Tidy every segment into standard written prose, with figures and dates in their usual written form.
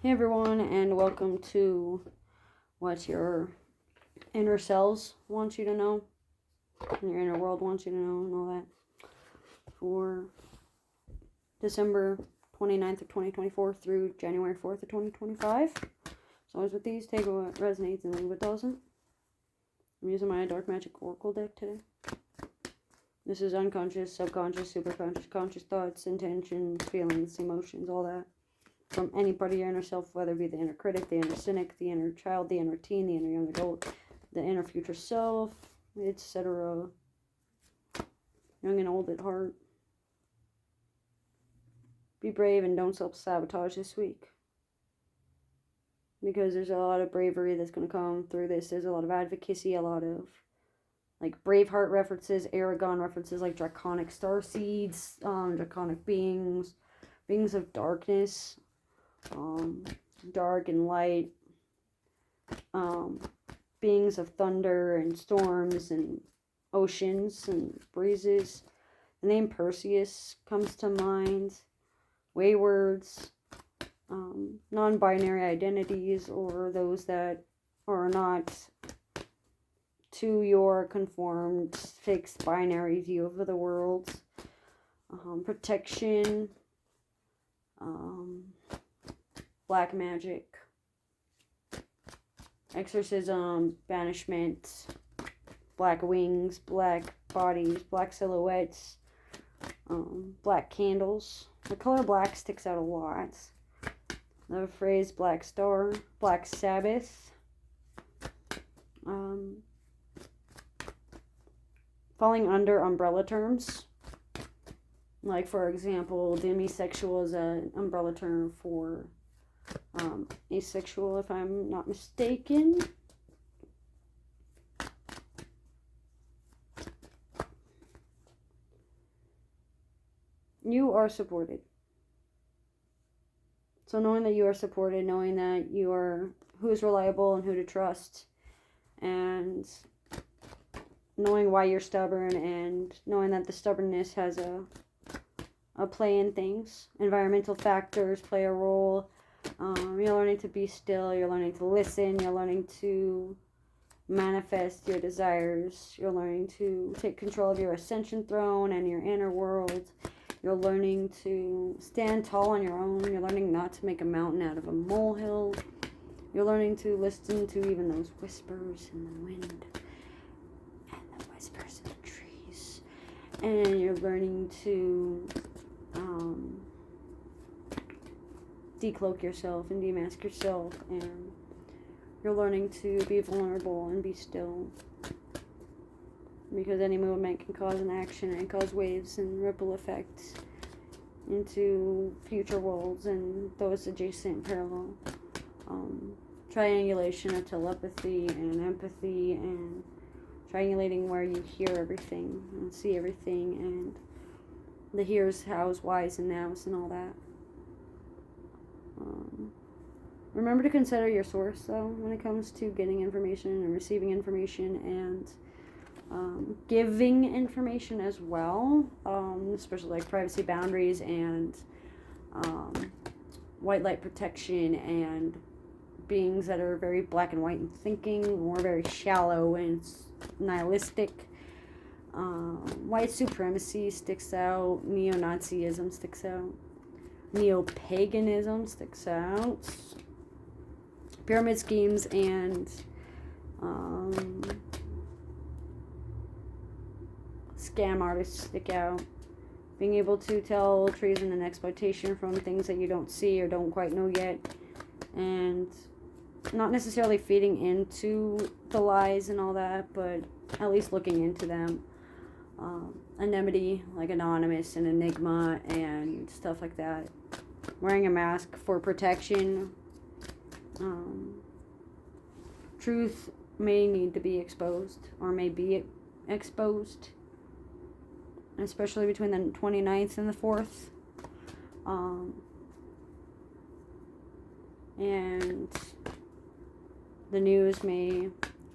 Hey everyone, and welcome to what your inner selves want you to know, and your inner world wants you to know, and all that. For December 29th of 2024 through January 4th of 2025. So always with these, take what resonates and leave what doesn't. I'm using my Dark Magic Oracle deck today. This is unconscious, subconscious, superconscious, conscious thoughts, intentions, feelings, emotions, all that. From any part of your inner self, whether it be the inner critic, the inner cynic, the inner child, the inner teen, the inner young adult, the inner future self, etc. Young and old at heart. Be brave and don't self-sabotage this week. Because there's a lot of bravery that's going to come through this. There's a lot of advocacy, a lot of like Braveheart references, Aragon references, like draconic starseeds, draconic beings, beings of darkness. Dark and light, beings of thunder and storms and oceans and breezes. The name Perseus comes to mind. Waywards, non-binary identities, or those that are not to your conformed fixed binary view of the world. Protection, black magic, exorcism, banishment, black wings, black bodies, black silhouettes, black candles. The color black sticks out a lot. The phrase Black Star, Black Sabbath, falling under umbrella terms. Like, for example, demisexual is an umbrella term for asexual, if I'm not mistaken. You are supported. So knowing that you are supported, knowing that you are who is reliable and who to trust, and knowing why you're stubborn, and knowing that the stubbornness has a play in things. Environmental factors play a role. You're learning to be still, you're learning to listen, you're learning to manifest your desires, you're learning to take control of your ascension throne and your inner world, you're learning to stand tall on your own, you're learning not to make a mountain out of a molehill, you're learning to listen to even those whispers in the wind and the whispers in the trees, and you're learning to decloak yourself and demask yourself, and you're learning to be vulnerable and be still, because any movement can cause an action and cause waves and ripple effects into future worlds and those adjacent parallel. Triangulation of telepathy and empathy, and triangulating where you hear everything and see everything, and the here's, how's, why's, and now's, and all that. Remember to consider your source, though, when it comes to getting information and receiving information, and giving information as well, especially like privacy boundaries and white light protection, and beings that are very black and white in thinking, or very shallow and nihilistic. White supremacy sticks out. Neo-Nazism sticks out. Neo-paganism sticks out. Pyramid schemes and scam artists stick out. Being able to tell treason and exploitation from things that you don't see or don't quite know yet, and not necessarily feeding into the lies and all that, but at least looking into them. Anonymity, like Anonymous and Enigma and stuff like that. Wearing a mask for protection. Truth may need to be exposed, or may be exposed, especially between the 29th and the 4th. And the news may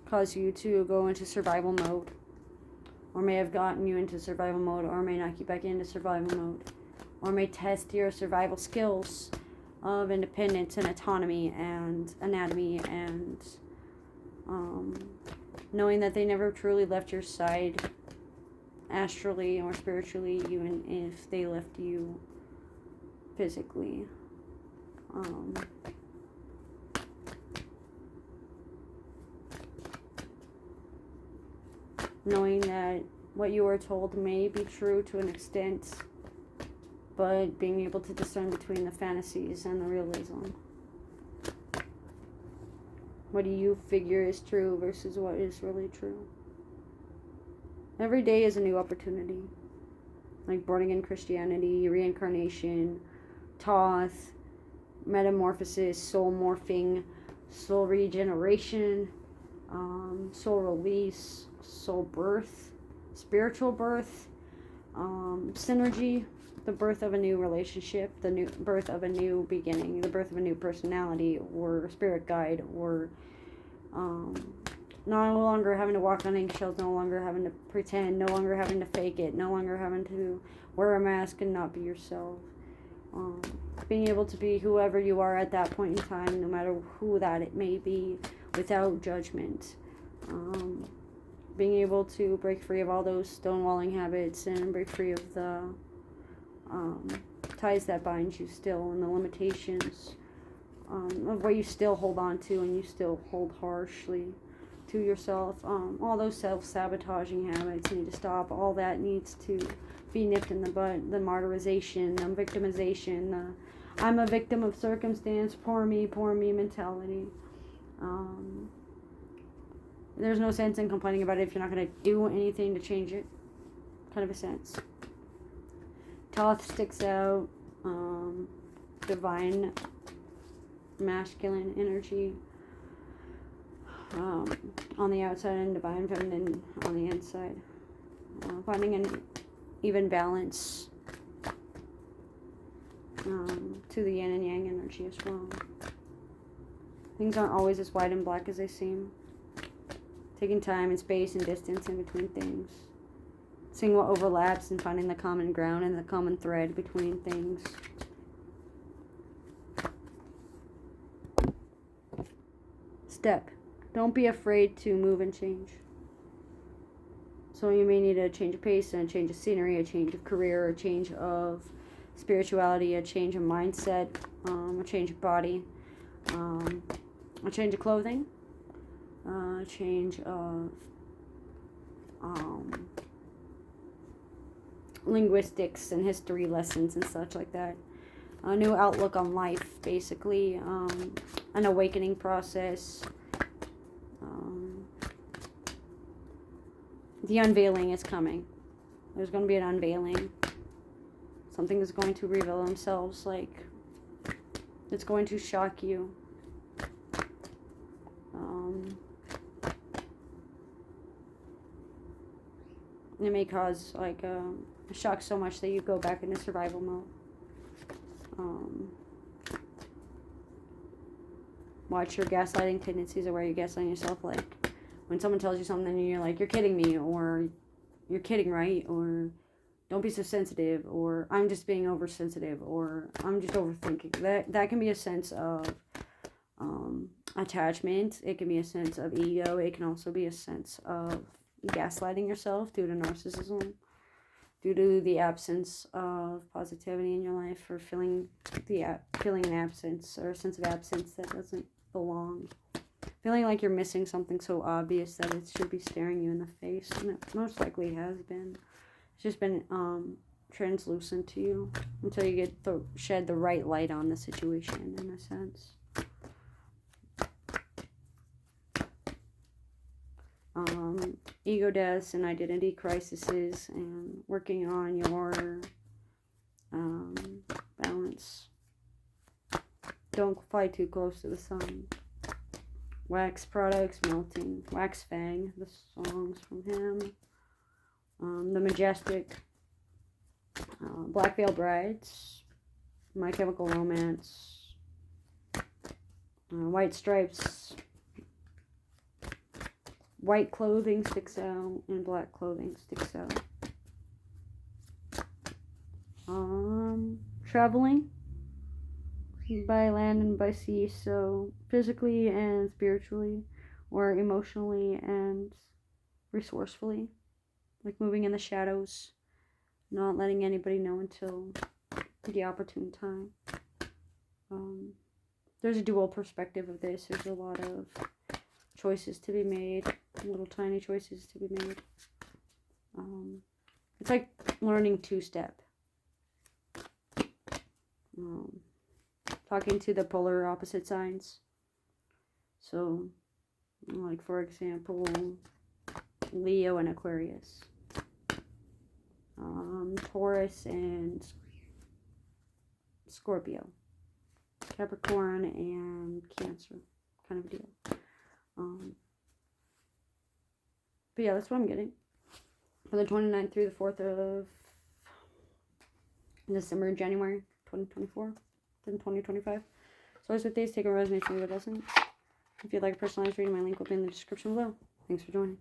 cause you to go into survival mode, or may have gotten you into survival mode, or may knock you back into survival mode, or may test your survival skills, of independence and autonomy and anatomy, and knowing that they never truly left your side astrally or spiritually, even if they left you physically. Knowing that what you were told may be true to an extent, but being able to discern between the fantasies and the realism. What do you figure is true versus what is really true? Every day is a new opportunity. Like born again Christianity, reincarnation, Thoth, metamorphosis, soul morphing, soul regeneration, soul release, soul birth, spiritual birth, synergy, the birth of a new relationship, the new birth of a new beginning, the birth of a new personality or spirit guide, or no longer having to walk on eggshells, no longer having to pretend, no longer having to fake it, no longer having to wear a mask and not be yourself. Being able to be whoever you are at that point in time, no matter who that it may be, without judgment. Being able to break free of all those stonewalling habits and break free of the ties that bind you still, and the limitations of what you still hold on to and you still hold harshly to yourself. All those self-sabotaging habits need to stop. All that needs to be nipped in the bud. The martyrization, the victimization, the I'm a victim of circumstance, poor me mentality. There's no sense in complaining about it if you're not going to do anything to change it. Kind of a sense. Thoth sticks out. Divine masculine energy on the outside, and divine feminine on the inside. Finding an even balance to the yin and yang energy as well. Things aren't always as white and black as they seem. Taking time and space and distance in between things. Seeing what overlaps and finding the common ground and the common thread between things. Step. Don't be afraid to move and change. So you may need a change of pace and a change of scenery, a change of career, a change of spirituality, a change of mindset, a change of body, a change of clothing, a change of linguistics and history lessons and such like that. A new outlook on life, basically. An awakening process. The unveiling is coming. There's going to be an unveiling. Something is going to reveal themselves, like it's going to shock you. It may cause like a shock so much that you go back into survival mode. Watch your gaslighting tendencies, or where you're gaslighting yourself, like when someone tells you something and you're like, you're kidding me, or you're kidding, right? Or don't be so sensitive, or I'm just being oversensitive, or I'm just overthinking. That can be a sense of attachment. It can be a sense of ego. It can also be a sense of gaslighting yourself due to narcissism, due to the absence of positivity in your life, or feeling an absence, or a sense of absence that doesn't belong. Feeling like you're missing something so obvious that it should be staring you in the face, and it most likely has been. It's just been translucent to you until you get shed the right light on the situation, in a sense. Ego deaths and identity crises, and working on your balance. Don't fly too close to the sun. Wax products melting. Wax Fang, the songs from him. The Majestic. Black Veil Brides. My Chemical Romance. White Stripes. White clothing sticks out, and black clothing sticks out. Traveling. by land and by sea, so physically and spiritually, or emotionally and resourcefully, like moving in the shadows, not letting anybody know until the opportune time. There's a dual perspective of this. There's a lot of choices to be made, little tiny choices to be made. It's like learning two-step. Talking to the polar opposite signs. So, like for example, Leo and Aquarius. Taurus and Scorpio. Capricorn and Cancer. Kind of deal. But yeah, that's what I'm getting. For the 29th through the 4th of December and January 2024. Then 2025. So as with these, take a resonance and leave a lesson. If you'd like a personalized reading, my link will be in the description below. Thanks for joining.